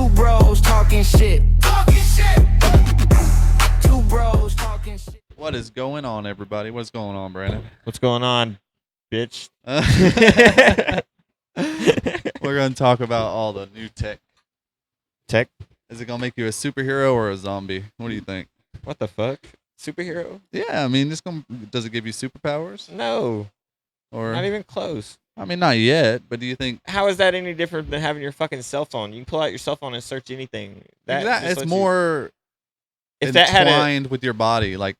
Two bros talking shit. Two bros talking shit. What is going on, everybody? What's going on, Brandon? What's going on, bitch? We're going to talk about all the new tech. Tech? Is it going to make you a superhero or a zombie? What do you think? What the fuck? Superhero? Yeah, I mean, does it give you superpowers? No, Or not even close. I mean, not yet, but do you think How is that any different than having your fucking cell phone? You can pull out your cell phone and search anything. That just it's lets you- more If that had a, entwined with your body, like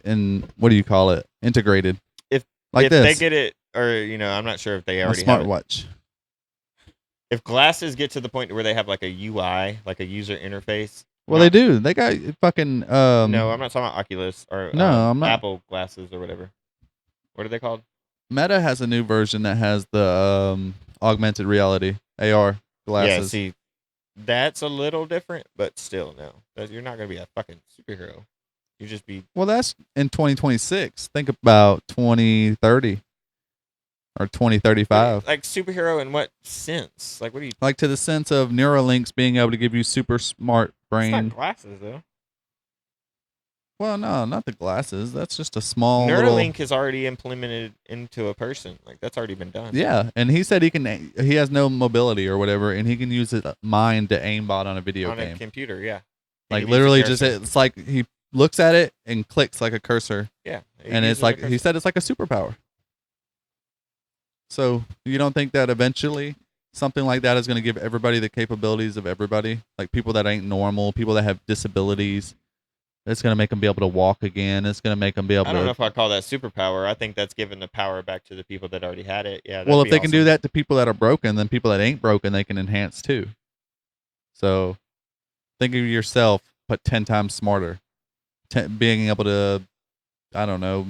in what do you call it? Integrated. if like they this, get it, or I'm not sure if they a already have it. smartwatch. If glasses get to the point where they have like a UI, like a user interface. Well, not- they do. They got fucking No, I'm not talking about Oculus or No, I'm not. Apple glasses or whatever. What are they called? Meta has a new version that has the augmented reality AR glasses. Yeah, see, that's a little different, but still, no. You're not gonna be a fucking superhero. You just be Well, that's in 2026. Think about 2030 or 2035. like superhero in what sense? Like, what do you? Like to the sense of Neuralinks being able to give you super smart It's brain. not glasses though. Well, no, not the glasses. That's just a small Neuralink is already implemented into a person. Like that's already been done. Yeah, and he said he has no mobility or whatever, and he can use his mind to aimbot on a video on game. a computer. Yeah. He Like can use literally, a just cursor. it's like he looks at it and clicks like a cursor, Yeah. He and it's uses a like he cursor. said it's like a superpower. So you don't think that eventually something like that is going to give everybody the capabilities of everybody, like people that ain't normal, people that have disabilities? It's going to make them be able to walk again. It's going to make them be able I don't know to. if I call that superpower. I think that's giving the power back to the people that already had it. Yeah. Well, that'd if be they can do awesome. that to people that are broken, then people that ain't broken, they can enhance too. So think of yourself, but 10 times smarter. Being able to, I don't know,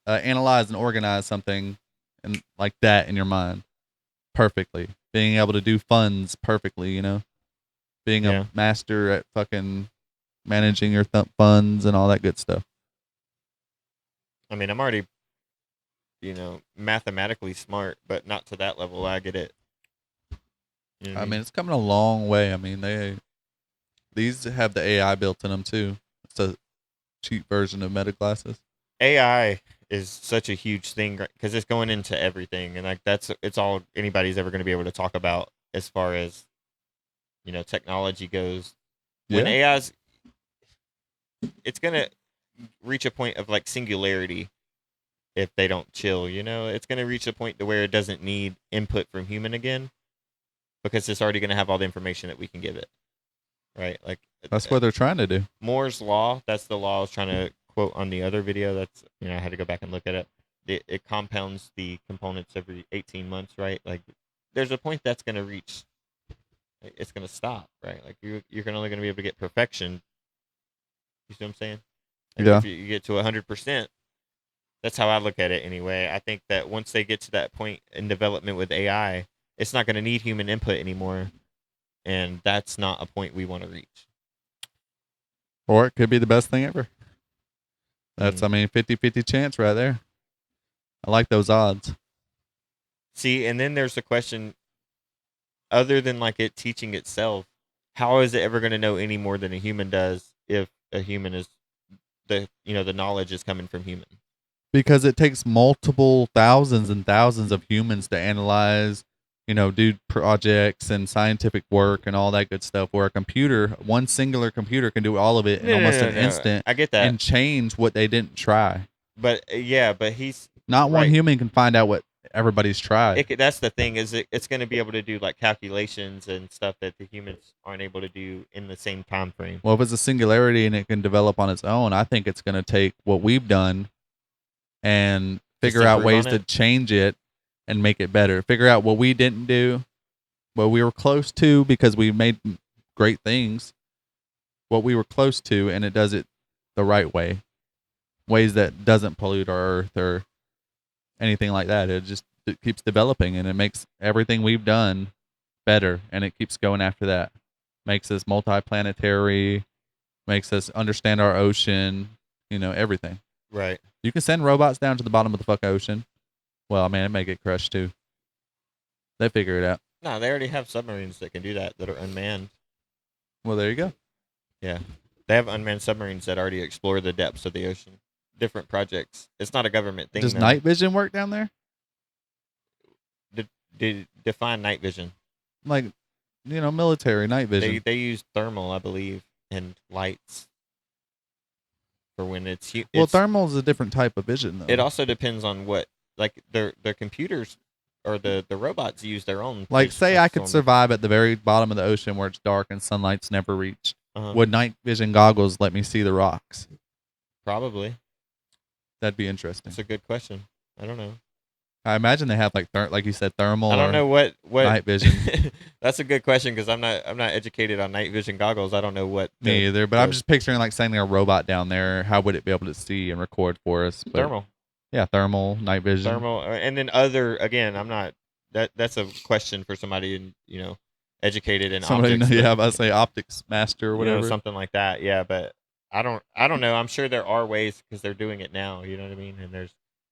analyze and organize something and like that in your mind perfectly. Being able to do funds perfectly, being Yeah. a master at fucking managing your funds and all that good stuff. I mean, I'm already, mathematically smart, but not to that level. I get it. You know what I mean, it's coming a long way. I mean, these have the AI built in them too. It's a cheap version of Meta glasses. AI is such a huge thing because it's going into everything, and like it's all anybody's ever going to be able to talk about as far as technology goes. When Yeah. AI's, it's going to reach a point of like singularity if they don't chill. It's going to reach a point to where it doesn't need input from human again because it's already going to have all the information that we can give it. Right? Like That's what they're trying to do. Moore's law. That's the law I was trying to quote on the other video. That's I had to go back and look at it. It compounds the components every 18 months, right? Like there's a point that's going to reach. It's going to stop, right? Like you're only going to be able to get perfection. You see what I'm saying? Like Yeah. If you get to 100%, that's how I look at it anyway. I think that once they get to that point in development with AI, it's not going to need human input anymore, and that's not a point we want to reach. Or it could be the best thing ever. That's, Mm. I mean, 50-50 chance right there. I like those odds. See, and then there's the question, other than like it teaching itself, how is it ever going to know any more than a human does if a human is the knowledge is coming from human? Because it takes multiple thousands and thousands of humans to analyze, do projects and scientific work and all that good stuff, where a computer, one singular computer can do all of it in almost an instant I get that, and change what they didn't try. but but he's Not one Right. human can find out what everybody's tried. that's the thing is it's going to be able to do like calculations and stuff that the humans aren't able to do in the same time frame. Well, if it's a singularity and it can develop on its own, I think it's going to take what we've done and figure out improve ways on to it? change it and make it better. Figure out what we didn't do, what we were close to because we made great things, what we were close to, and it does it the right way, ways that doesn't pollute our earth or anything like that. It keeps developing and it makes everything we've done better, and it keeps going after that. Makes us multiplanetary, makes us understand our ocean, everything. Right. You can send robots down to the bottom of the fuck ocean. Well, man, it may get crushed too. They figure it out. No, they already have submarines that can do that are unmanned. Well, there you go. Yeah, they have unmanned submarines that already explore the depths of the ocean. Different projects. It's not a government thing. Does though. night vision work down there? Define night vision. Like, military night vision. They use thermal, I believe, and lights for when it's. Well, thermal is a different type of vision, though. It also depends on what, like their computers or the robots use their own. Like, say I could storm. survive at the very bottom of the ocean where it's dark and sunlight's never reached. Uh-huh. Would night vision goggles let me see the rocks? Probably. That'd be interesting. That's a good question. I don't know. I imagine they have like you said, thermal. I don't know what night vision. That's a good question because I'm not educated on night vision goggles. I don't know what. Me either, but I'm just picturing like sending a robot down there. How would it be able to see and record for us? But, thermal. Yeah, thermal, night vision. Thermal, and then other. Again, I'm not. That's a question for somebody educated in Somebody, optics. yeah, I say optics master or whatever. Something like that. Yeah, but I don't know. I'm sure there are ways because they're doing it now. You know what I mean? And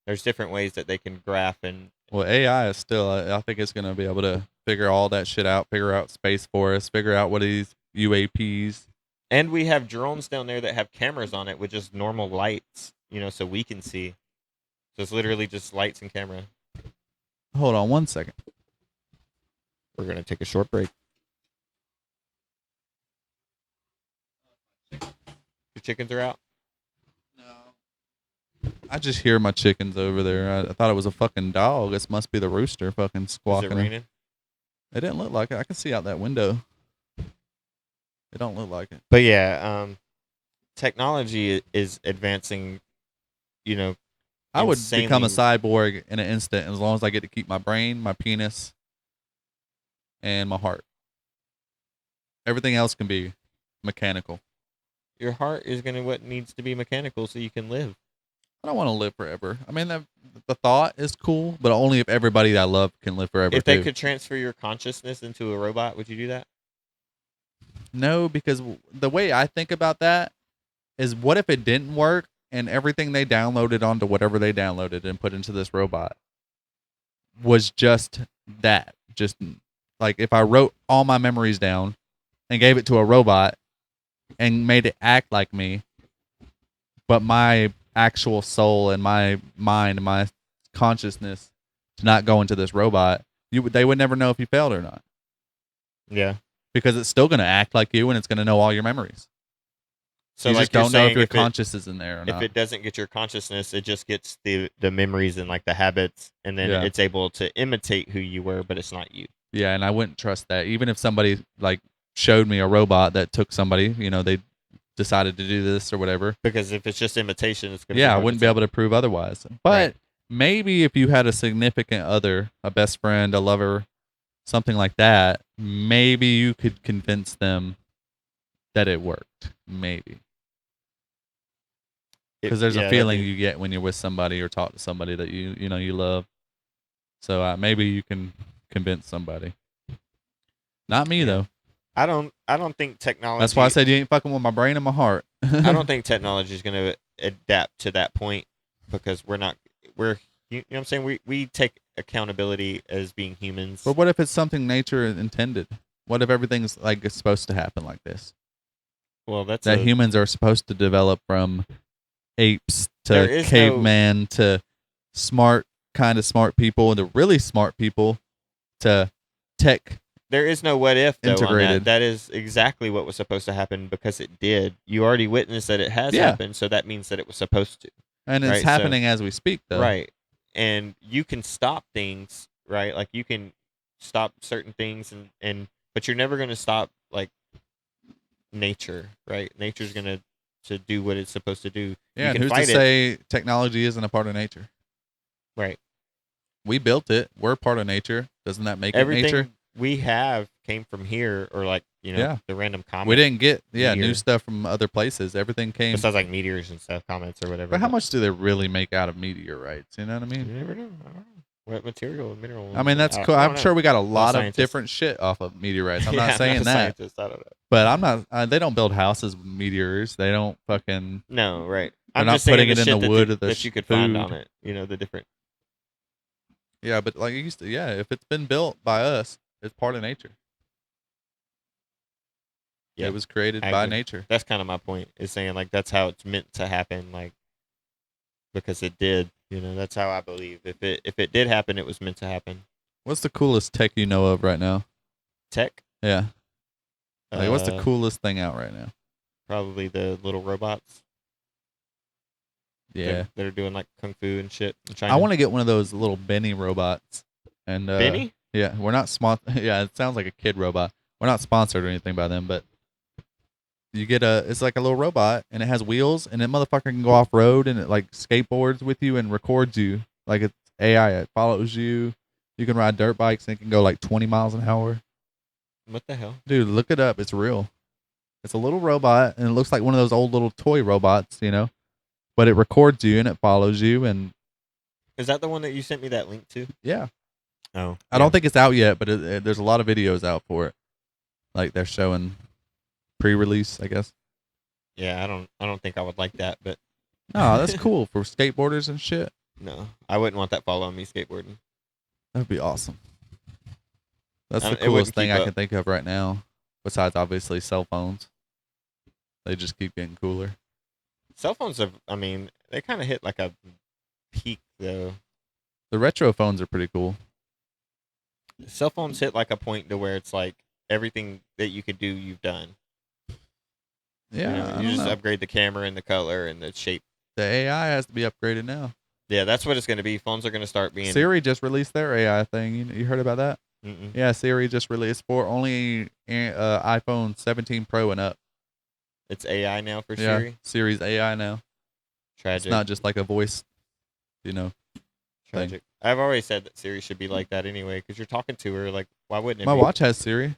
there's different ways that they can graph and. Well, AI is still. I think it's going to be able to figure all that shit out. Figure out space for us. Figure out what these UAPs. And we have drones down there that have cameras on it with just normal lights. So we can see. So it's literally just lights and camera. Hold on 1 second. We're gonna take a short break. Your chickens are out. I just hear my chickens over there. I thought it was a fucking dog. This must be the rooster fucking Is squawking. it raining? It didn't look like it. I can see out that window. It don't look like it. But yeah, technology is advancing. I would become a insanely- cyborg in an instant as long as I get to keep my brain, my penis, and my heart. Everything else can be mechanical. Your heart is what needs to be mechanical so you can live. I don't want to live forever. I mean, the thought is cool, but only if everybody that I love can live forever. If they too. could transfer your consciousness into a robot, would you do that? No, because the way I think about that is what if it didn't work and everything they downloaded onto whatever they downloaded and put into this robot was just that. Just like if I wrote all my memories down and gave it to a robot and made it act like me, but my actual soul and my mind and my consciousness to not go into this robot, they would never know if you failed or not. Yeah. Because it's still going to act like you and it's going to know all your memories. So you like just don't know if your it- conscious is in there or if not. it doesn't get your consciousness, it just gets the memories and like the habits, and then Yeah. it's able to imitate who you were, but it's not you. Yeah, and I wouldn't trust that. Even if somebody like showed me a robot that took somebody, they decided to do this or whatever. Because if it's just imitation, it's gonna. Yeah, I wouldn't be able to prove otherwise. But Right. maybe if you had a significant other, a best friend, a lover, something like that, maybe you could convince them that it worked. Maybe. Because there's a feeling you get when you're with somebody or talk to somebody that you love. So maybe you can convince somebody. Not me though. I don't think technology. That's why I said you ain't fucking with my brain and my heart. I don't think technology is going to adapt to that point because we're not. We're you know what I'm saying. We take accountability as being humans. But what if it's something nature intended? What if everything's like it's supposed to happen like this? Well, that's That humans are supposed to develop from apes There to is no- caveman to smart people and to really smart people to tech. There is no what if though on Integrated. that. That is exactly what was supposed to happen because it did. You already witnessed that it has Yeah. happened, so that means that it was supposed to. And it's Right, so- happening as we speak though. Right. And you can stop things, right? Like you can stop certain things and but you're never going to stop like nature, right? Nature's going to do what it's supposed to do. Yeah, you and can who's fight to it. say technology isn't a part of nature? Right. We built it. We're part of nature. Doesn't that make it Everything nature? we have came from here or like, Yeah. the random comments. We didn't get new meteor. stuff from other places. Everything came. Besides like meteors and stuff, comments or whatever. But how much do they really make out of meteorites? You know what I You mean? never know. I don't know. What material, mineral? I mean, that's I- cool. I I'm don't know. sure we got a lot of scientist. different shit off of meteorites. I'm Yeah, not saying a that, scientist, I don't know. but I'm not. They don't build houses with meteors. They don't fucking. No, right. They're I'm not just saying putting the it in shit the that wood of the that you could find food. on it. The different. Yeah, but like it used to. Yeah, if it's been built by us, It's part of nature. Yeah, It was created I by agree. nature. That's kind of my point. Is saying like that's how it's meant to happen. Like because it did. That's how I believe. If it did happen, it was meant to happen. What's the coolest tech you know of right now? Tech. Yeah. Like, what's the uh, coolest thing out right now? Probably the little robots. Yeah. That are doing like kung fu and shit in I China. want to get one of those little Benny robots. And Benny? Yeah, we're not Yeah, it sounds like a kid robot. We're not sponsored or anything by them, but you get it's like a little robot and it has wheels and that motherfucker can go off road and it like skateboards with you and records you. Like it's AI. It follows you. You can ride dirt bikes and it can go like 20 miles an hour. What the hell? Dude, look it up. It's real. It's a little robot and it looks like one of those old little toy robots, but it records you and it follows you and Is that the one that you sent me that link to? yeah. Oh, I don't think it's out yet, but there's a lot of videos out for it. Like they're showing pre-release, I guess. Yeah, I don't think I would like that, but Oh, that's cool for skateboarders and shit. no, I wouldn't want that following me skateboarding. That'd be awesome. That's the It coolest wouldn't thing keep I up. can think of right now, besides obviously cell phones. They just keep getting cooler. Cell phones have, I mean, they kind of hit like a peak though. The retro phones are pretty cool. Cell phones hit like a point to where it's like everything that you could do, you've done. Yeah, I You don't just know. upgrade the camera and the color and the shape. The AI has to be upgraded now. Yeah, that's what it's going to be. Phones are going to start being. Siri just released their AI thing. You heard about that? Mm-mm. Yeah, Siri just released for only iPhone 17 Pro and up. It's AI now for Yeah, Siri. Siri's AI now. Tragic. It's not just like a voice, Tragic. I've always said that Siri should be like that anyway, because you're talking to her. Like, why wouldn't it My be? watch has Siri.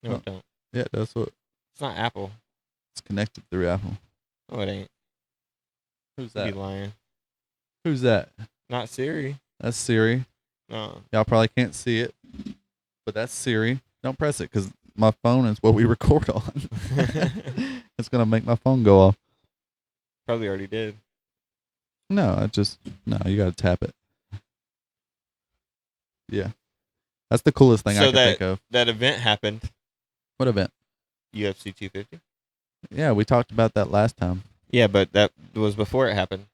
No, it don't. Yeah, that's what It's not Apple. it's connected through Apple. No, it ain't. Who's You be that? lying. Who's that? Not Siri. That's Siri. No. Y'all probably can't see it, but that's Siri. Don't press it because my phone is what we record on. It's gonna make my phone go off. Probably already did. No, you gotta tap it. Yeah, that's the coolest thing I So can think of. that event happened. What event? UFC 250. Yeah, we talked about that last time. Yeah, but that was before it happened.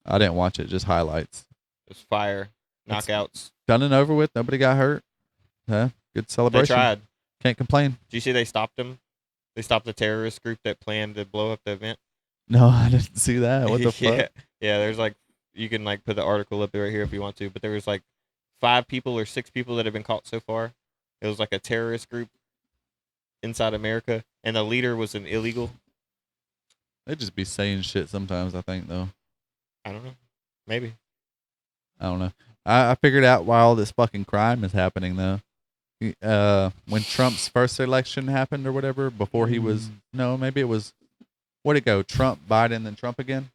I didn't watch it, just highlights. It was fire. It's Knockouts. done and over with. Nobody got hurt. Huh? Good They celebration. tried. Can't complain. Did you see they stopped them? They stopped the terrorist group that planned to blow up the event. No, I didn't see that. What the yeah. fuck? Yeah, there's like, you can like put the article up there right here if you want to, but there was like 5 people or 6 people that have been caught so far. It was like a terrorist group inside America, and the leader was an illegal. They just be saying shit sometimes, I think, though. I don't know. Maybe. I don't know. I figured out why all this fucking crime is happening, though. When Trump's first election happened or whatever, before he was... No, maybe it was... Where'd it go? Trump, Biden, then Trump again?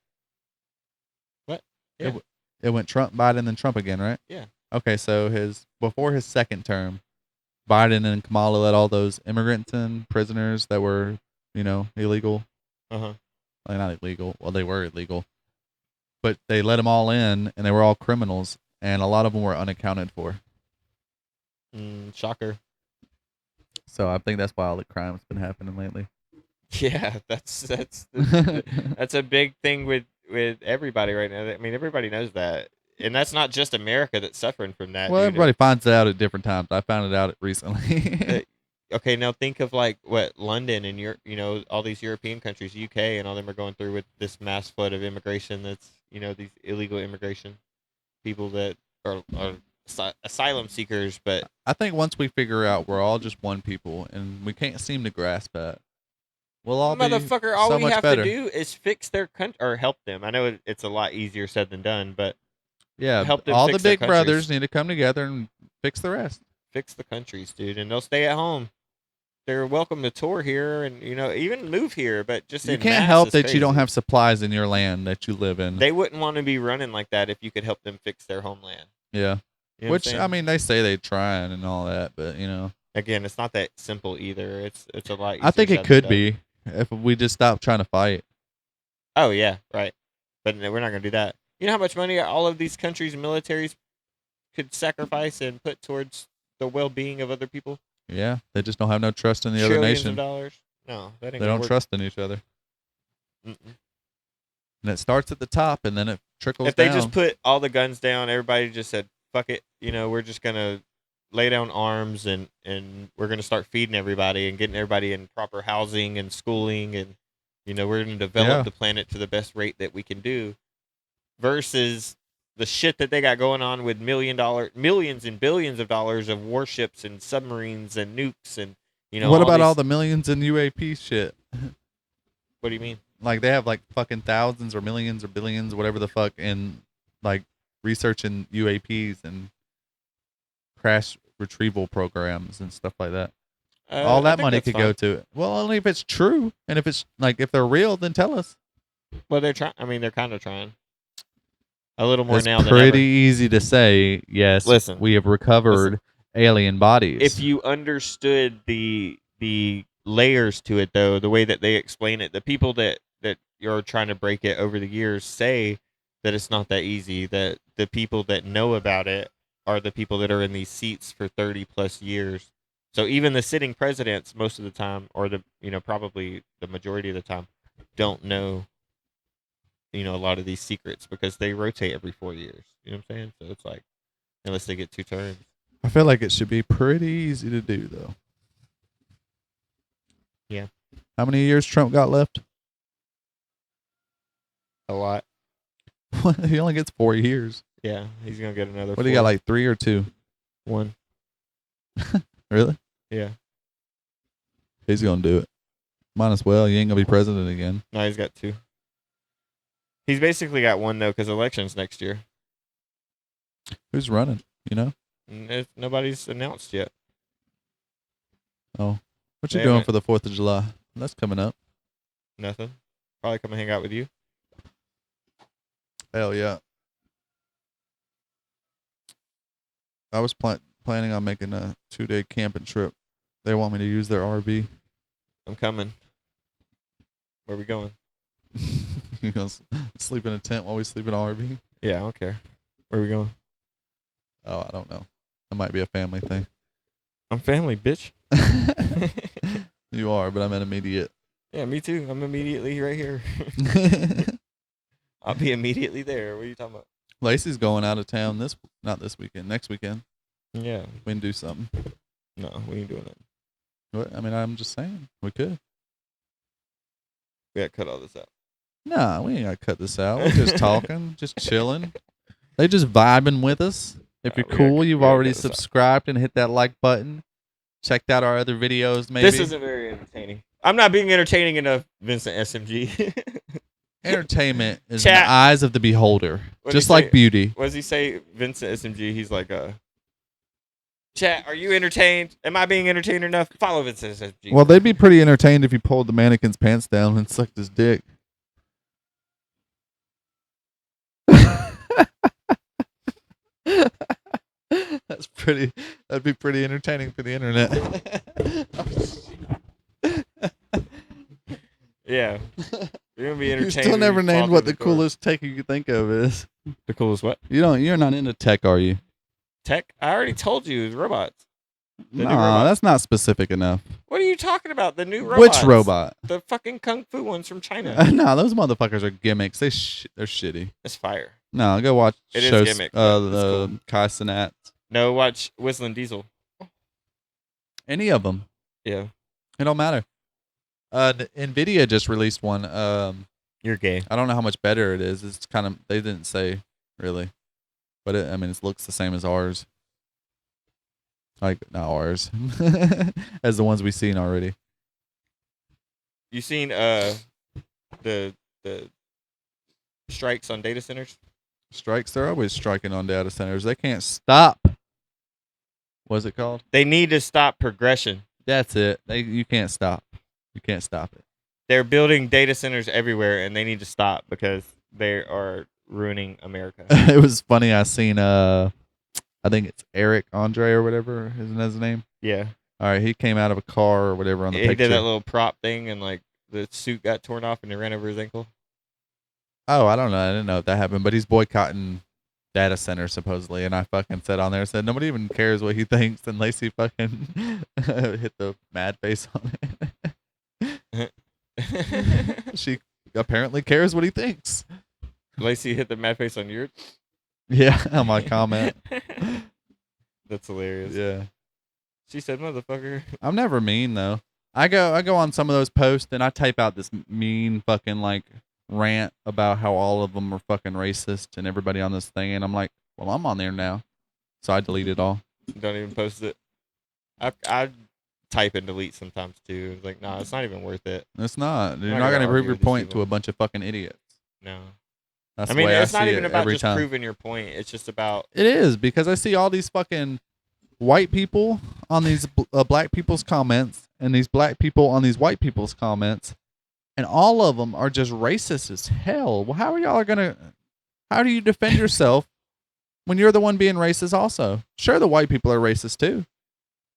What? It, Yeah. it went Trump, Biden, then Trump again, right? Yeah. Okay, so before his second term, Biden and Kamala let all those immigrants in, prisoners that were, illegal. Uh-huh. Like, not illegal. Well, they were illegal. But they let them all in, and they were all criminals, and a lot of them were unaccounted for. Shocker. So I think that's why all the crime's been happening lately. Yeah, that's a big thing with everybody right now. I mean, everybody knows that, and that's not just America that's suffering from that. Well, dude. everybody finds it out at different times. I found it out recently. Okay, now think of like what London and all these European countries, UK, and all them are going through with this mass flood of immigration. That's these illegal immigration people that are asylum seekers. But I think once we figure out we're all just one people, and we can't seem to grasp that, we'll all motherfucker, be all so we much have better. to do is fix their country or help them. I know it's a lot easier said than done, but Yeah, help them all fix the their big brothers countries. need to come together and fix the rest. Fix the countries, dude, and they'll stay at home. They're welcome to tour here and even move here, but just You en can't masse help is that you don't crazy. have supplies in your land that you live in. They wouldn't want to be running like that if you could help them fix their homeland. Yeah. You know what Which, I'm saying? I mean, they say they trying and all that, but, Again, it's not that simple either. It's a lot easier I think said it than could done. be if we just stop trying to fight. Oh yeah, right. But no, we're not gonna do that. You know how much money all of these countries' militaries could sacrifice and put towards the well-being of other people? Yeah, they just don't have no trust in the other Trillions nation. of dollars? No, that ain't They gonna don't work. trust in each other, Mm-mm. and it starts at the top, and then it trickles If they down. just put all the guns down, everybody just said, "Fuck it," we're just gonna lay down arms and we're gonna start feeding everybody and getting everybody in proper housing and schooling, and we're gonna develop Yeah. the planet to the best rate that we can do, versus the shit that they got going on with millions and billions of dollars of warships and submarines and nukes and what about all these- the millions in UAP shit? What do you mean? Like they have like fucking thousands or millions or billions, whatever the fuck, in like researching UAPs and crash retrieval programs and stuff like that. All I that think money that's could fine. go to it. Well, only if it's true, and if it's like if they're real, then tell us. Well, they're trying. I mean, they're kind of trying a little more It's now than pretty ever. easy to say. Yes, Listen. we have recovered alien bodies. If you understood the layers to it, though, the way that they explain it, the people that you're trying to break it over the years say that it's not that easy. That the people that know about it are the people that are in these seats for 30 plus years. So even the sitting presidents, most of the time, or the probably the majority of the time, don't know a lot of these secrets because they rotate every 4 years. You know what I'm saying? So it's like, unless they get 2 terms. I feel like it should be pretty easy to do, though. Yeah. How many years Trump got left? A lot. He only gets 4 years. Yeah, he's gonna get another. What do you got, like 3 or 2? 1? Really? Yeah. He's gonna do it. Might as well. You ain't gonna be president again. No, he's got 2. He's basically got 1 though, because elections next year. Who's running? You know? And nobody's announced yet. Oh, what you They doing haven't- for the 4th of July? That's coming up. Nothing. Probably come and hang out with you. Hell yeah. I was planning on making a 2-day camping trip. They want me to use their RV. I'm coming. Where we going? You gonna sleep in a tent while we sleep in an RV? Yeah, I don't care. Where we going? Oh, I don't know. It might be a family thing. I'm family, bitch. You are, but I'm an immediate. Yeah, me too. I'm immediately right here. I'll be immediately there. What are you talking about? Lacey's going out of town not this weekend, next weekend. Yeah. We can do something. No, we ain't doing that. What? I mean, I'm just saying we could. We gotta cut all this out. Nah, we ain't gotta cut this out. We're just talking, just chilling. They just vibing with us. If you're We gotta- cool, you've we gotta already cut this out. subscribed and hit that like button. Checked out our other videos, maybe. This isn't very entertaining. I'm not being entertaining enough, Vincent SMG. Entertainment is Chat. in the eyes of the beholder, What'd just he like say? beauty. What does he say, Vincent SMG? He's like, chat, are you entertained? Am I being entertained enough? Follow Vincent SMG. Well, they'd be pretty entertained if you pulled the mannequin's pants down and sucked his dick. That'd be pretty entertaining for the internet. Yeah. You're gonna be You entertained. still when never you named fall what through the door. coolest tech you could think of is. The coolest what? You're not into tech, are you? Tech? I already told you, it's robots. The new No, robot. that's not specific enough. What are you talking about? The new robots. Which robot? The fucking kung fu ones from China. No, those motherfuckers are gimmicks. They're shitty. It's fire. No, go watch It is shows. gimmick, but it's The cool. Kai Cenat. No, watch Whistling Diesel. Any of them. Yeah. It don't matter. Nvidia just released one. You're gay. I don't know how much better it is. It's kind of, they didn't say really, but it looks the same as ours. Like not ours, as the ones we've seen already. You seen the strikes on data centers? Strikes, they're always striking on data centers. They can't stop. What's it called? They need to stop progression. That's it. You can't stop. You can't stop it. They're building data centers everywhere, and they need to stop because they are ruining America. It was funny. I seen I think it's Eric Andre or whatever isn't his name. Yeah. All right, he came out of a car or whatever on the He picture. did that little prop thing, and like the suit got torn off, and he ran over his ankle. Oh, I don't know. I didn't know if that happened, but he's boycotting data center supposedly, and I fucking said on there, said nobody even cares what he thinks, and Lacey fucking hit the mad face on it. She apparently cares what he thinks. Lacey hit the mad face on your. Yeah, on my comment. That's hilarious. Yeah, She said, "Motherfucker." I'm never mean though. I go on some of those posts and I type out this mean fucking like rant about how all of them are fucking racist and everybody on this thing, and I'm like, well, I'm on there now, so I delete it all. Don't even post it. I type and delete sometimes too. It's like, no, it's not even worth it. It's not. You're not not gonna gonna prove argue your with these point to people. a bunch of fucking idiots. No. That's I mean, the way it's I not see even it about every just time. proving your point. It's just about It is, because I see all these fucking white people on these black people's comments and these black people on these white people's comments, and all of them are just racist as hell. Well, how do you defend yourself when you're the one being racist also? Sure, the white people are racist too,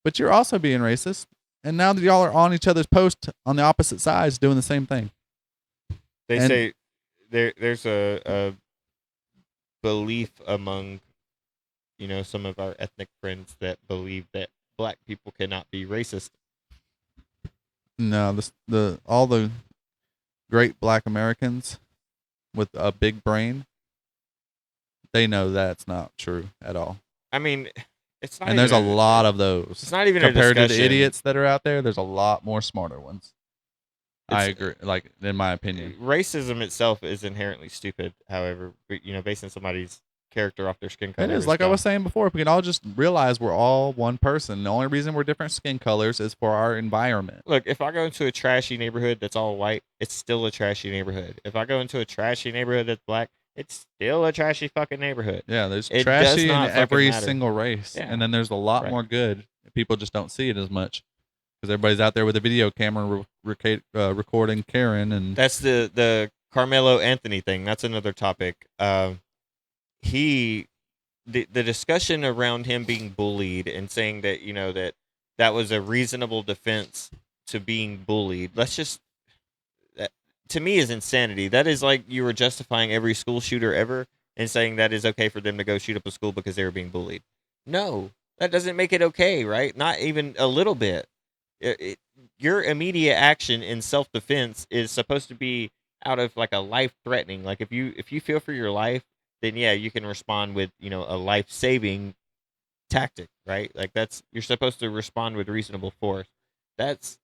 but you're also being racist. And now that y'all are on each other's post on the opposite sides doing the same thing. they And- say there's a belief among some of our ethnic friends that believe that black people cannot be racist. No, all the great black Americans with a big brain, they know that's not true at all. I mean, it's not. And there's a even lot of those. It's not even compared a to discussion. the idiots that are out there. There's a lot more smarter ones. I It's- agree. Like in my opinion, Racism itself is inherently stupid. However, basing somebody's character off their skin color. it is like I was saying before. If we can all just realize we're all one person. The only reason we're different skin colors is for our environment. Look, if I go into a trashy neighborhood that's all white, it's still a trashy neighborhood. If I go into a trashy neighborhood that's black, it's still a trashy fucking neighborhood. Yeah, there's It trashy does in not fucking every matter. single race, Yeah. and then there's a lot Right. more good. People just don't see it as much because everybody's out there with a video camera recording Karen, and That's the Carmelo Anthony thing. That's another topic. The discussion around him being bullied and saying that that was a reasonable defense to being bullied. That to me is insanity. That is like you were justifying every school shooter ever and saying that is okay for them to go shoot up a school because they were being bullied. No, that doesn't make it okay, right? Not even a little bit. Your immediate action in self-defense is supposed to be out of like a life-threatening. Like if you feel for your life, then yeah, you can respond with a life-saving tactic, right? Like you're supposed to respond with reasonable force. That's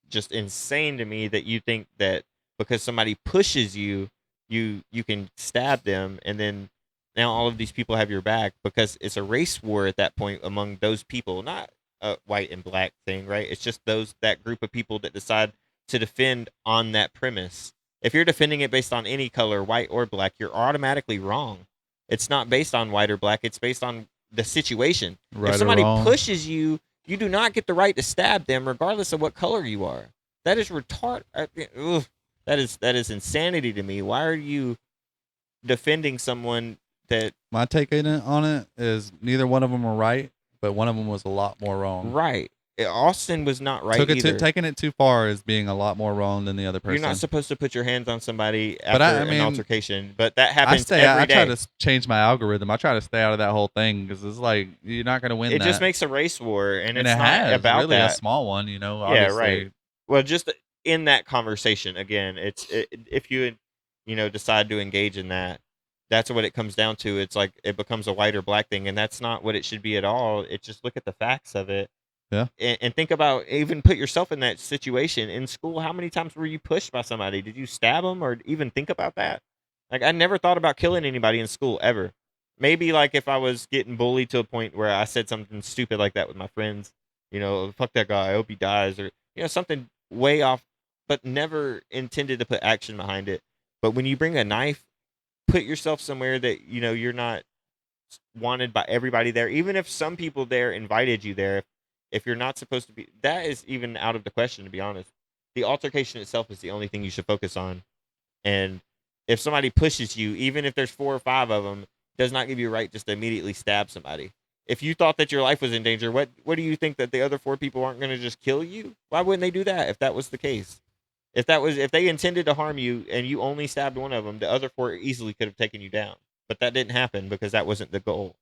just insane to me that you think that because somebody pushes you, you can stab them, and then now all of these people have your back because it's a race war at that point among those people, not a white and black thing, right? It's just that group of people that decide to defend on that premise. If you're defending it based on any color, white or black, you're automatically wrong. It's not based on white or black. It's based on the situation. right If or somebody wrong. pushes you, you do not get the right to stab them, regardless of what color you are. That is retard. That is insanity to me. Why are you defending someone that My take on it is neither one of them were right, but one of them was a lot more wrong. right? Austin was not right either. Taking it too far is being a lot more wrong than the other person. You're not supposed to put your hands on somebody But after I mean, an altercation, but that happens every I day. try to change my algorithm. I try to stay out of that whole thing because it's like you're not going to win. It that. just makes a race war, and and it's it not has about really that. a small one, Yeah, obviously. right. Well, just in that conversation again, if you decide to engage in that, that's what it comes down to. It's like it becomes a white or black thing, and that's not what it should be at all. It just look at the facts of it. Yeah. And think about, even put yourself in that situation in school. How many times were you pushed by somebody? Did you stab them or even think about that? Like, I never thought about killing anybody in school ever. Maybe like if I was getting bullied to a point where I said something stupid like that with my friends, fuck that guy, I hope he dies, or something way off, but never intended to put action behind it. But when you bring a knife, put yourself somewhere that you're not wanted by everybody there, even if some people there invited you there. If you're not supposed to be, that is even out of the question, to be honest. The altercation itself is the only thing you should focus on. And if somebody pushes you, even if there's 4 or 5 of them, does not give you a right just to immediately stab somebody. If you thought that your life was in danger, what do you think, that the other 4 people aren't going to just kill you? Why wouldn't they do that if that was the case? If they intended to harm you and you only stabbed one of them, the other 4 easily could have taken you down. but that didn't happen because that wasn't the goal.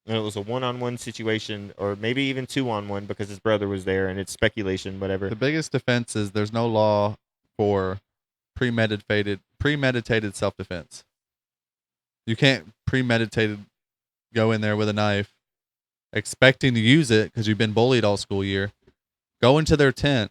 And it was a one-on-one situation, or maybe even two-on-one because his brother was there, and it's speculation, whatever. The biggest defense is there's no law for premeditated self-defense. You can't premeditated go in there with a knife expecting to use it because you've been bullied all school year. Go into their tent,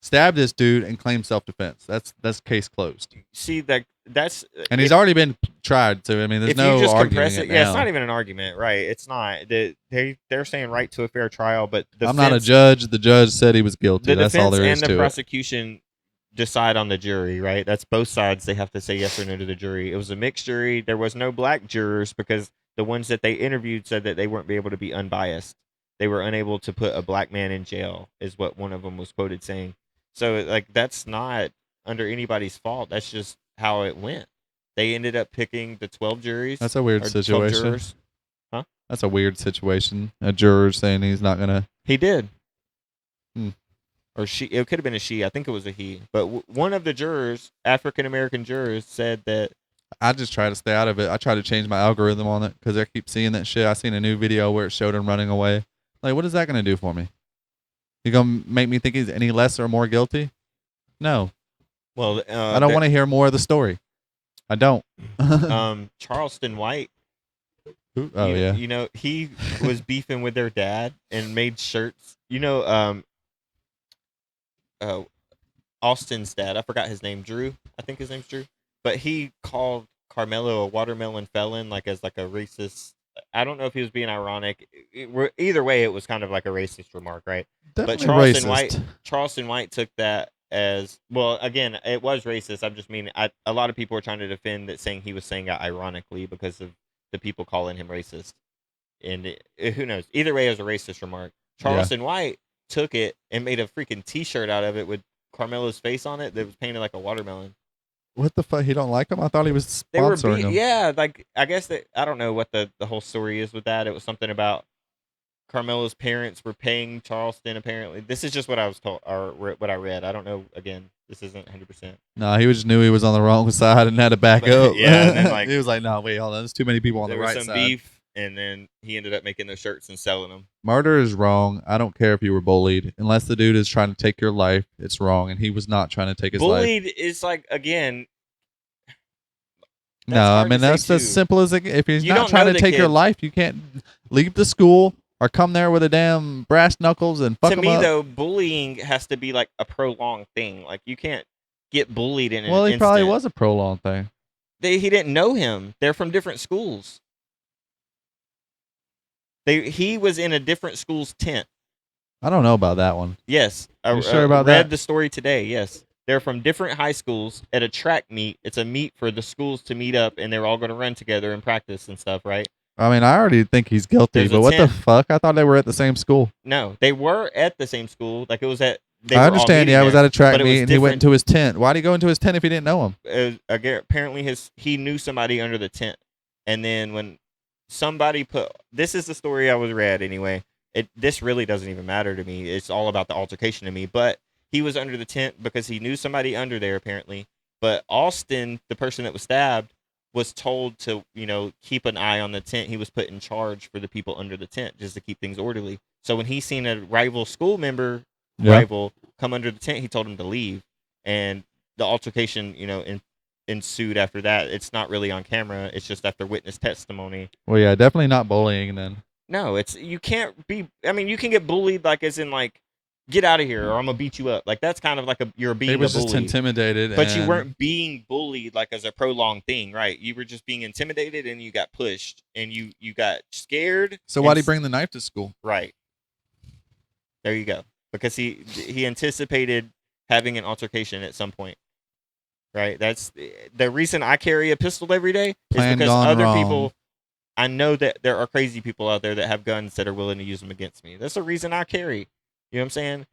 stab this dude, and claim self-defense. That's case closed. See, that's And he's already been tried, so I mean, there's if no you just arguing compress it it, now. yeah, it's not even an argument, right? It's not. They're saying right to a fair trial, but the I'm not a defense- judge. The judge said he was guilty. The That's all defense there and is the to it. prosecution decide on the jury, right? That's both sides. They have to say yes or no to the jury. It was a mixed jury. There was no black jurors because the ones that they interviewed said that they weren't be able to be unbiased. They were unable to put a black man in jail, is what one of them was quoted saying. So, like, that's not under anybody's fault. That's just how it went. They ended up picking the 12 juries. That's a weird or 12 situation. jurors. That's a weird situation. A juror saying he's not gonna. He did. Hmm. Or she. It could have been a she. I think it was a he. But one of the jurors, African American jurors, said that I just try to stay out of it. I try to change my algorithm on it because I keep seeing that shit. I seen a new video where it showed him running away. Like, what is that gonna do for me? You gonna make me think he's any less or more guilty? No, well, I don't want to hear more of the story. I don't. Charleston White. Oh yeah. You know, he was beefing with their dad and made shirts. You know, Austin's dad. I forgot his name. Drew. I think his name's Drew. But he called Carmelo a watermelon felon, like as like a racist. I don't know if he was being ironic. Either way, it was kind of like a racist remark, right? Definitely Charleston racist. Charleston White took that as well. Again, it was racist. I'm just mean a lot of people were trying to defend that, saying he was saying it ironically because of the people calling him racist. And who knows? Either way, it was a racist remark. Charleston White took it and made a freaking T-shirt out of it with Carmelo's face on it that was painted like a watermelon. What the fuck? He don't like him? I thought he was They were sponsoring him. yeah, like I guess that I don't know what the whole story is with that. It was something about Carmelo's parents were paying Charleston. Apparently, this is just what I was told or what I read. I don't know. Again, this isn't 100%. No, he just knew he was on the wrong side and had to back up. Yeah, and then, like, he was like, "No, wait, hold on. There's too many people on There the was right some side." beef, and then he ended up making those shirts and selling them. Murder is wrong. I don't care if you were bullied. Unless the dude is trying to take your life, it's wrong, and he was not trying to take his life. Bullied is like again. No, I hard to mean say, that's as too. simple as it, if he's You not don't trying know to the take your kid. life, you can't leave the school or come there with a damn brass knuckles and fuck To him me, up. though, bullying has to be like a prolonged thing. Like you can't get bullied in an Well, he instant. probably was a prolonged thing. He didn't know him. They're from different schools. He was in a different school's tent. I don't know about that one. Yes, You sure about read that? the story today. Yes, they're from different high schools at a track meet. It's a meet for the schools to meet up, and they're all going to run together and practice and stuff, right? I mean, I already think he's guilty, There's a but what the 10. fuck? I thought they were at the same school. No, they were at the same school. Like it was at. They I were all understand. meeting Yeah, I was there, at a track but it was meet and he went different. into his tent. Why'd he go into his tent if he didn't know him? Apparently he knew somebody under the tent, and then when somebody this is the story I was read anyway. This really doesn't even matter to me. It's all about the altercation to me. But he was under the tent because he knew somebody under there apparently. But Austin, the person that was stabbed, was told to keep an eye on the tent. He was put in charge for the people under the tent just to keep things orderly. So when he seen a rival school member rival come under the tent, he told him to leave, and the altercation ensued after that. It's not really on camera. It's just after witness testimony. Well, yeah, definitely not bullying then. No, you can't be. I mean, you can get bullied like as in like get out of here or I'm gonna beat you up. Like that's kind of like you're being He was a just bully. intimidated. But you and- weren't being bullied like as a prolonged thing, right? You were just being intimidated and you got pushed and you got scared. So and why'd he bring the knife to school? Right. There you go. Because he anticipated having an altercation at some point. Right? That's the reason I carry a pistol every day is Plan because gone other wrong. people I know that there are crazy people out there that have guns that are willing to use them against me. That's the reason I carry. You know what I'm saying?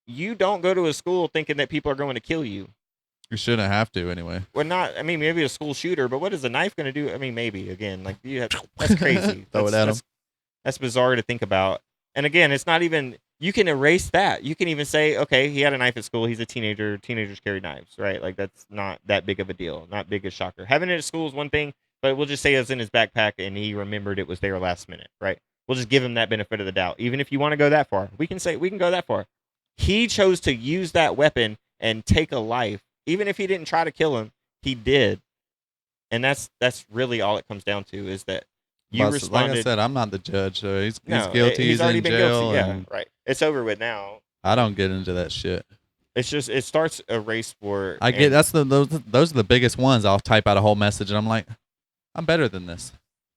You don't go to a school thinking that people are going to kill you. You shouldn't have to anyway. Well, not. I mean, maybe a school shooter, but what is a knife going to do? I mean, maybe again, like that's crazy. Throw it at 'em. That's bizarre to think about. And again, it's not even. You can erase that. You can even say, okay, he had a knife at school. He's a teenager. Teenagers carry knives, right? Like that's not that big of a deal. Not big a shocker. Having it at school is one thing. but we'll just say it's in his backpack and he remembered it was there last minute, right? We'll just give him that benefit of the doubt. Even if you want to go that far, we can go that far. He chose to use that weapon and take a life. Even if he didn't try to kill him, he did. And that's really all it comes down to is that you But responded. like I said, I'm not the judge. So he's No, guilty. He's already in been jail. guilty. Yeah, And right. It's over with now. I don't get into that shit. It's just it starts a race war. I get and- that's those are the biggest ones. I'll type out a whole message and I'm like, I'm better than this.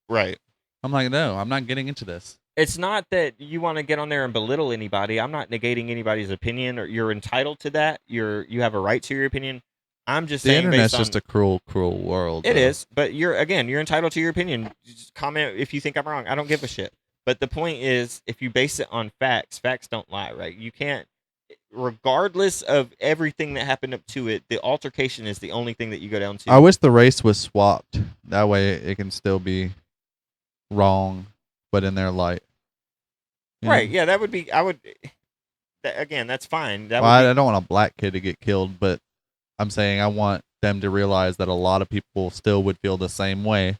right. I'm like, no, I'm not getting into this. It's not that you want to get on there and belittle anybody. I'm not negating anybody's opinion, or you're entitled to that. You have a right to your opinion. I'm just The saying internet's based on, just a cruel, cruel world. It though. is, but you're entitled to your opinion. Just comment if you think I'm wrong. I don't give a shit. But the point is, if you base it on facts, facts don't lie, right? You can't, regardless of everything that happened up to it, the altercation is the only thing that you go down to. I wish the race was swapped. That way it can still be wrong, but in their light. You know? Right? Yeah, that would be. I would. Again, that's fine. That Well, would I don't want a black kid to get killed, but I'm saying I want them to realize that a lot of people still would feel the same way.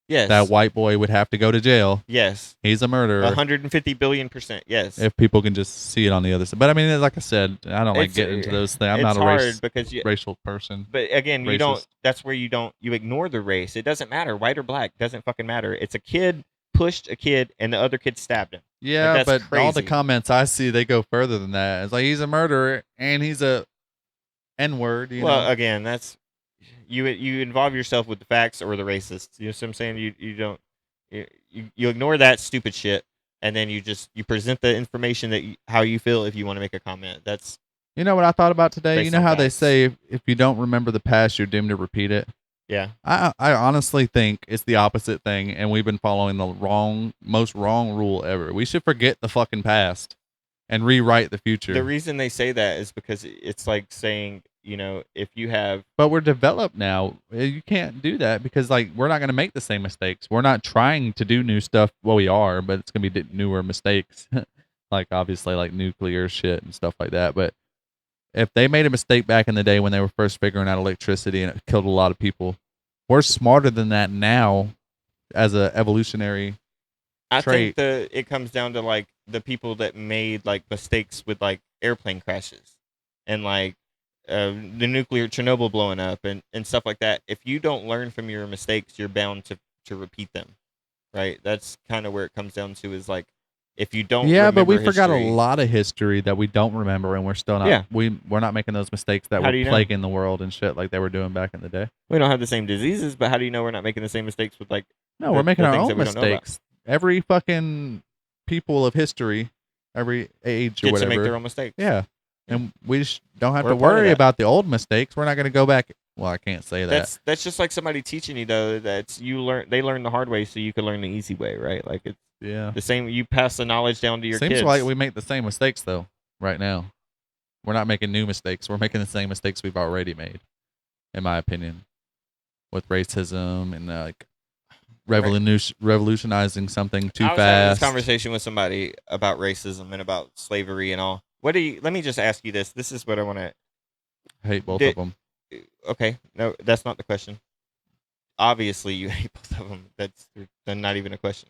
yes, That white boy would have to go to jail. yes, He's a murderer. 150 billion%. Yes. If people can just see it on the other side. But I mean, like I said, I don't like It's- getting into those things. I'm it's not a hard because you. racial person. But again, you racist. don't. That's where you don't. You ignore the race. It doesn't matter, white or black. Doesn't fucking matter. It's a kid pushed a kid, and the other kid stabbed him. Yeah, that's but all the crazy. comments I see, they go further than that. It's like he's a murderer and he's a N-word. You Well, know? again, that's you involve yourself with the facts or the racists. You know what I'm saying? You don't you ignore that stupid shit, and then you present the information that how you feel if you want to make a comment. That's You know what I thought about today? Based You know on how they facts. say if you don't remember the past, you're doomed to repeat it? yeah. I honestly think it's the opposite thing, and we've been following the most wrong rule ever. We should forget the fucking past and rewrite the future. The reason they say that is because it's like saying, if you have But we're developed now. You can't do that because like we're not going to make the same mistakes. We're not trying to do new stuff. Well, we are, but it's going to be newer mistakes. Like obviously like nuclear shit and stuff like that. But if they made a mistake back in the day when they were first figuring out electricity and it killed a lot of people, we're smarter than that now as a evolutionary. I trait. think it comes down to like the people that made like mistakes with like airplane crashes and like the nuclear Chernobyl blowing up and stuff like that. If you don't learn from your mistakes, you're bound to repeat them, right? That's kind of where it comes down to is like if you don't. Yeah, but we remember forgot a history- lot of history that we don't remember, and we're still not. Yeah. We're not making those mistakes that How were do you know? plaguing the world and shit like they were doing back in the day. We don't have the same diseases, but how do you know we're not making the same mistakes with like? No, The- we're making the our things own that we don't know about. mistakes. Every fucking people of history, every age or Kids to whatever. make their own mistakes. Yeah, and we just don't have We're to a part of worry that. about the old mistakes. We're not going to go back. Well, I can't say that. That's just like somebody teaching you though. They learn the hard way so you can learn the easy way, right? Like it's Yeah. the same. You pass the knowledge down to your Seems kids. like we make the same mistakes though. Right now, we're not making new mistakes. We're making the same mistakes we've already made, in my opinion, with racism and like revolutionizing something too I was having fast. this conversation with somebody about racism and about slavery and all. Let me just ask you this. This is what I want to. I hate both Did- of them. Okay, no, that's not the question. Obviously, you hate both of them. That's not even a question.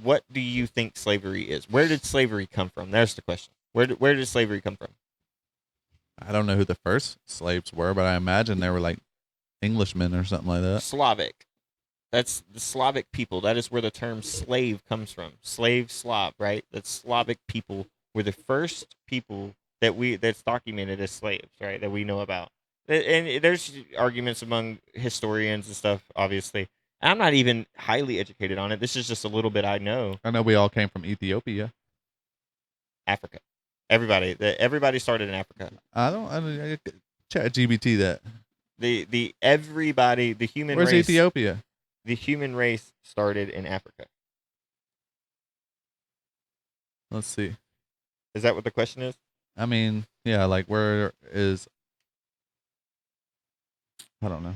What do you think slavery is? Where did slavery come from? There's the question. Where did slavery come from? I don't know who the first slaves were, but I imagine they were like Englishmen or something like that. Slavic. That's the Slavic people. That is where the term slave comes from. Slave, Slav, right? That's Slavic people were the first people that's documented as slaves, right? That we know about. And there's arguments among historians and stuff, obviously. I'm not even highly educated on it. This is just a little bit I know. I know we all came from Ethiopia. Africa. Everybody started in Africa. I chat GBT that. The human Where's race. Ethiopia? The human race started in Africa. Let's see. Is that what the question is? I mean, yeah, like where is? I don't know.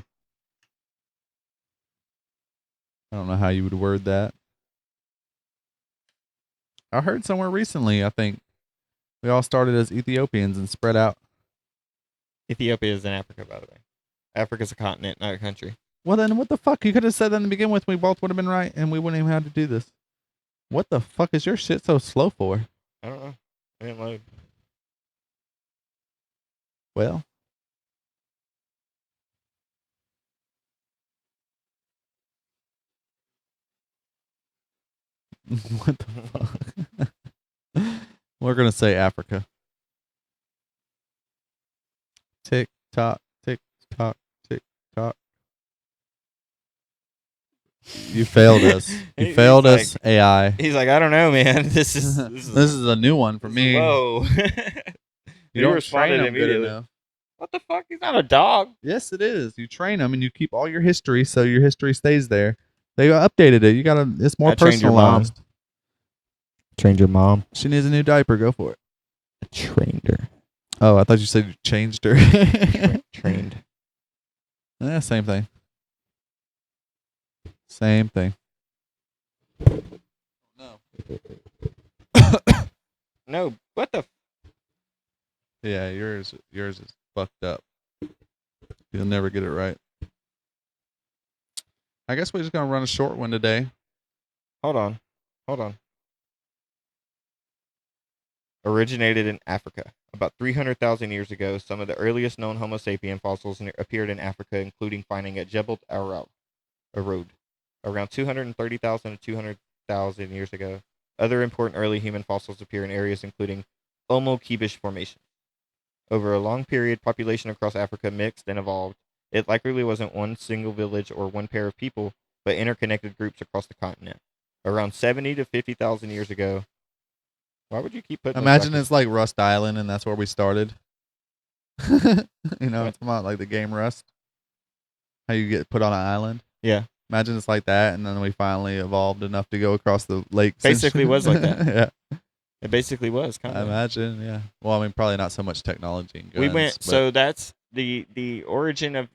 I don't know how you would word that. I heard somewhere recently, I think we all started as Ethiopians and spread out. Ethiopia is in Africa, by the way. Africa's a continent, not a country. Well, then what the fuck? You could have said that to begin with. We both would have been right, and we wouldn't even have to do this. What the fuck is your shit so slow for? I don't know. I didn't load. Well. What the fuck? We're gonna say Africa. Tick tock, tick tock, tick tock. You failed us. You He's failed like- us, AI. He's like, I don't know, man. This is This is a new one for me. Whoa. You You don't responded train 'em good immediately. enough. What the fuck? He's not a dog. Yes, it is. You train them and you keep all your history, so your history stays there. They updated it. You gotta. It's more I trained your mom. personalized. Trained your mom. She needs a new diaper. Go for it. I trained her. Oh, I thought you said you changed her. Trained. Yeah, same thing. Same thing. No. No. What the? Yeah, yours is fucked up. You'll never get it right. I guess we're just gonna run a short one today. Hold on. Originated in Africa. About 300,000 years ago, some of the earliest known Homo sapien fossils appeared in Africa, including finding at Jebel Arod, around 230,000 to 200,000 years ago. Other important early human fossils appear in areas including Omo Kibish Formation. Over a long period, population across Africa mixed and evolved. It likely wasn't one single village or one pair of people, but interconnected groups across the continent. Around 70 to 50,000 years ago. Why would you keep putting? Imagine it's like Rust Island, and that's where we started. It's about like the game Rust. How you get put on an island. Yeah. Imagine it's like that, and then we finally evolved enough to go across the lakes. and Basically shit. was like that. Yeah, It basically was kind I of. imagine. Yeah. Well, I mean, probably not so much technology. And guns, We went. but- So that's the origin of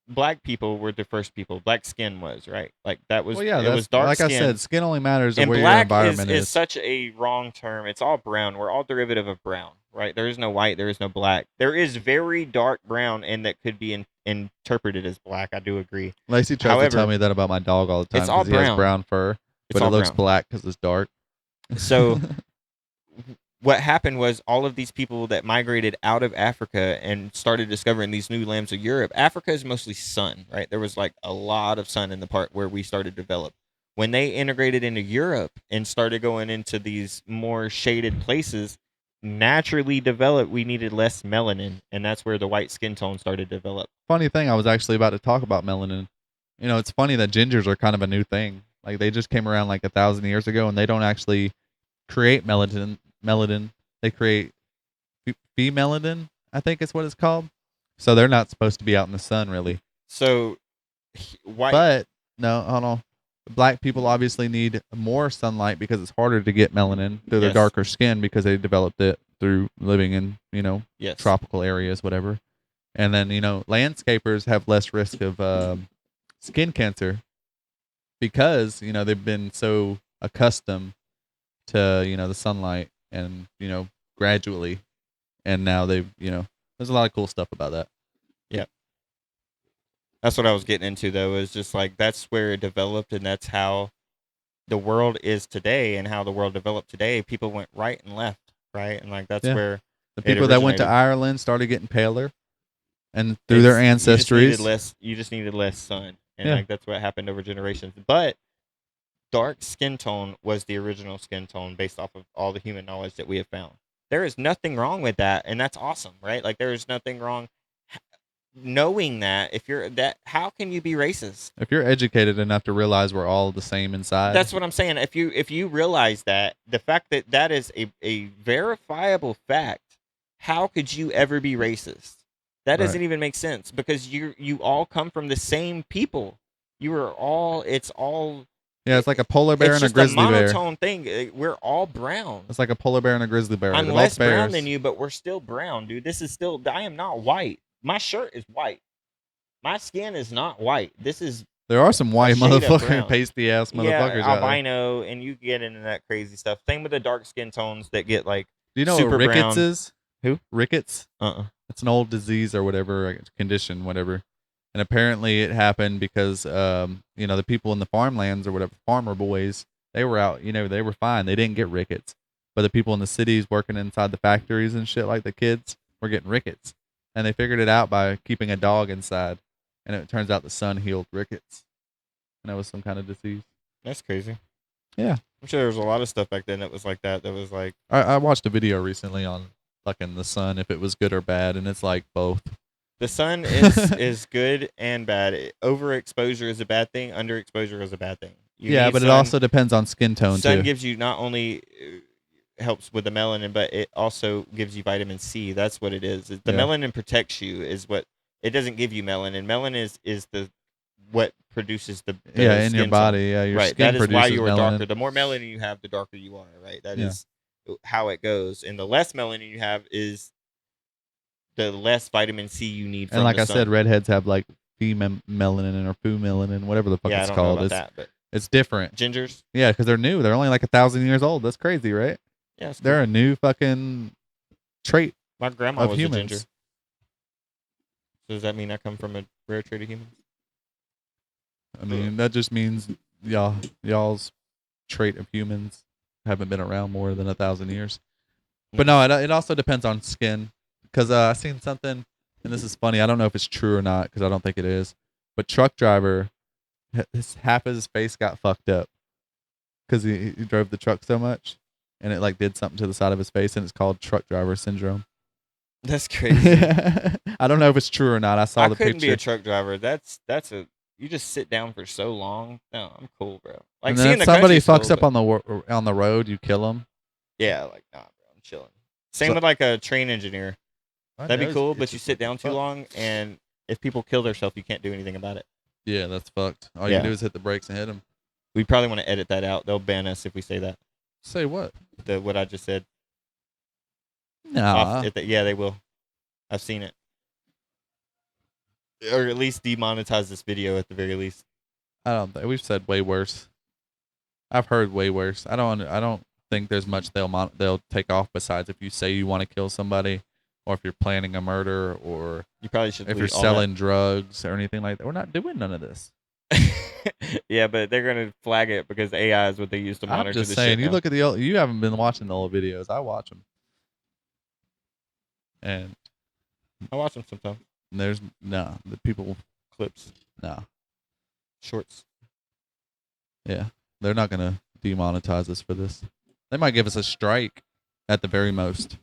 black people were the first people. Black skin was right. Like that was. Well, yeah, it that's was dark like skin. I said, skin only matters And where your black environment is such a wrong term. It's all brown. We're all derivative of brown, right? There is no white. There is no black. There is very dark brown, and that could be interpreted as black. I do agree. Lacey tries to However, tell me that about my dog all the time it's all because he has brown. brown fur, It's but it all looks brown. black because it's dark. So what happened was all of these people that migrated out of Africa and started discovering these new lands of Europe. Africa is mostly sun, right? There was like a lot of sun in the part where we started to develop. When they integrated into Europe and started going into these more shaded places, naturally developed, we needed less melanin, and that's where the white skin tone started to develop. Funny thing, I was actually about to talk about melanin. You know, it's funny that gingers are kind of a new thing. Like they just came around like 1,000 years ago, and they don't actually create melanin. They create phenylalanine, I think is what it's called. So they're not supposed to be out in the sun, really. So white. But no, hold on. Black people obviously need more sunlight because it's harder to get melanin through their Yes. darker skin because they developed it through living in, yes. tropical areas, whatever. And then, landscapers have less risk of skin cancer because, they've been so accustomed to, the sunlight and, gradually. And now they've, there's a lot of cool stuff about that. That's what I was getting into, though, is just like that's where it developed, and that's how the world is today, and how the world developed today. People went right and left, right, and like that's Yeah. where The It people that went to originated. Ireland started getting paler and through their ancestries. You just needed less sun, and Yeah. like that's what happened over generations. But dark skin tone was the original skin tone based off of all the human knowledge that we have found. There is nothing wrong with that, and that's awesome, right? Like there is nothing wrong knowing that. If you're that, how can you be racist? If you're educated enough to realize we're all the same inside. That's what I'm saying. If you realize that the fact that that is a verifiable fact, how could you ever be racist? That doesn't Right. even make sense because you all come from the same people. You are all. It's all. Yeah, it's like a polar bear It's and a just grizzly a bear. monotone thing. We're all brown. It's like a polar bear and a grizzly bear. I'm They're less both bears. brown than you, but we're still brown, dude. This is still. I am not white. My shirt is white. My skin is not white. This is There are some white shade of motherfucking brown. pasty ass motherfuckers yeah, out there. albino, and you get into that crazy stuff. Same with the dark skin tones that get like Do you know super what rickets brown. is? Who? Rickets? It's an old disease or whatever, like, condition, whatever. And apparently it happened because, the people in the farmlands or whatever, farmer boys, they were out, they were fine. They didn't get rickets. But the people in the cities working inside the factories and shit, like the kids, were getting rickets. And they figured it out by keeping a dog inside. And it turns out the sun healed rickets. And that was some kind of disease. That's crazy. Yeah. I'm sure there was a lot of stuff back then that was like that. That was like, I watched a video recently on fucking the sun, if it was good or bad. And it's like both. the sun is good and bad. Overexposure is a bad thing. Underexposure is a bad thing. You Yeah, need but it sun. also depends on skin tone Sun too. gives you not only helps with the melanin, but it also gives you vitamin C. That's what it is. The Yeah. melanin protects you. Is what it doesn't give you melanin. Melanin is the what produces the in your skin tone. body. Yeah, your Right. skin That is why produces you are melanin. darker. The more melanin you have, the darker you are. Right. That is how it goes. And the less melanin you have is the less vitamin C you need. From And like the I sun. said, redheads have like melanin or foo melanin, whatever the fuck yeah, I it's don't know called. about It's that, but it's different. gingers. Yeah, because they're new. They're only like 1,000 years old. That's crazy, right? Yeah, it's They're cool. a new fucking trait My grandma of was a humans. ginger. So does that mean I come from a rare trait of humans? I mean, that just means y'all's trait of humans haven't been around more than 1,000 years. But no, it also depends on skin. Because I seen something, and this is funny. I don't know if it's true or not, because I don't think it is. But truck driver, half of his face got fucked up because he drove the truck so much, and it like did something to the side of his face, and it's called truck driver syndrome. That's crazy. I don't know if it's true or not. I saw I the couldn't picture. be a truck driver. That's a you just sit down for so long. No, I'm cool, bro. Like and seeing then the somebody country's fucks cool, up on the road, you kill them. yeah, like nah, bro. I'm chilling. Same So- with like a train engineer. That'd be cool, but you sit down too fuck. long, and if people kill themselves, you can't do anything about it. Yeah, that's fucked. All you Yeah. can do is hit the brakes and hit them. We probably want to edit that out. They'll ban us if we say that. Say what? What I just said. Nah. Yeah, they will. I've seen it. Or at least demonetize this video at the very least. I don't think we've said way worse. I've heard way worse. I don't think there's much they'll take off besides if you say you want to kill somebody, or if you're planning a murder, or You probably should. if you're delete all selling drugs or anything like that. We're not doing none of this. that. Yeah, but they're gonna flag it because AI is what they use to monitor I'm just the saying. shit You now. look at the old. You haven't been watching the old videos. I watch them, and I watch them sometimes. there's the people. Clips, shorts. Yeah, they're not gonna demonetize us for this. They might give us a strike at the very most.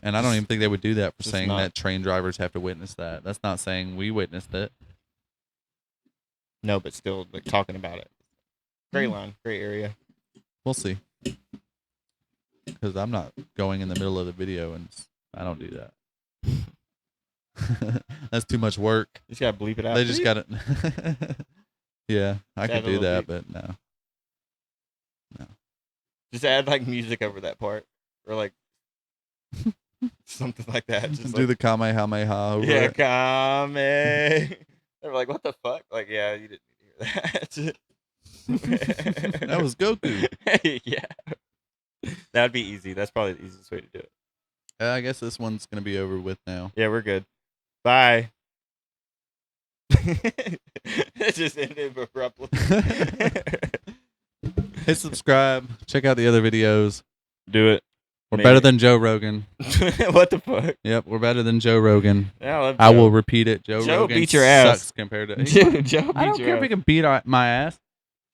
And I don't even think they would do that for Just saying not. that train drivers have to witness that. That's not saying we witnessed it. No, but still, like talking about it. Gray line, gray area. We'll see. Because I'm not going in the middle of the video, and I don't do that. That's too much work. You just gotta bleep it out. They just got it. Yeah, I Just could add a do little that, beep. but no. Just add like music over that part, or like something like that. Just Do like, the Kamehameha over yeah, it. Kame. They're like, what the fuck? Like, yeah, you didn't need to hear that. That was Goku. Yeah, that would be easy. That's probably the easiest way to do it. I guess this one's going to be over with now. Yeah, we're good. Bye. It just ended abruptly. Hit subscribe. Check out the other videos. Do it. We're Maybe. better than Joe Rogan. What the fuck? Yep, we're better than Joe Rogan. Yeah, I love I Joe. will repeat it. Joe Rogan beat your ass. sucks compared to. Joe beat I don't your care if ass. he can beat my ass.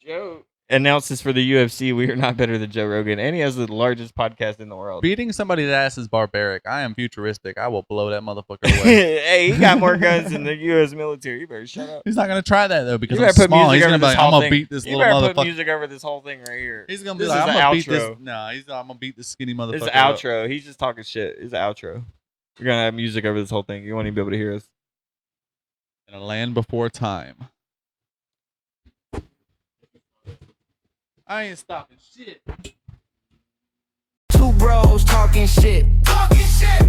Joe announces for the UFC, we are not better than Joe Rogan, and he has the largest podcast in the world. Beating somebody's ass is barbaric. I am futuristic. I will blow that motherfucker away. Hey, he got more guns than the U.S. military. You better shut up. He's not gonna try that though because You I'm better put small. music He's over gonna be this like, whole I'm gonna thing. beat this You little better put motherfucker. music over this whole thing right here. He's gonna be This like, is I'm the gonna beat this. outro. No, I'm gonna beat this skinny motherfucker. This is the up. outro. He's just talking shit. It's the outro. We're gonna have music over this whole thing. You won't even be able to hear us. In a land before time. I ain't stopping shit. Two bros talking shit. Talking shit.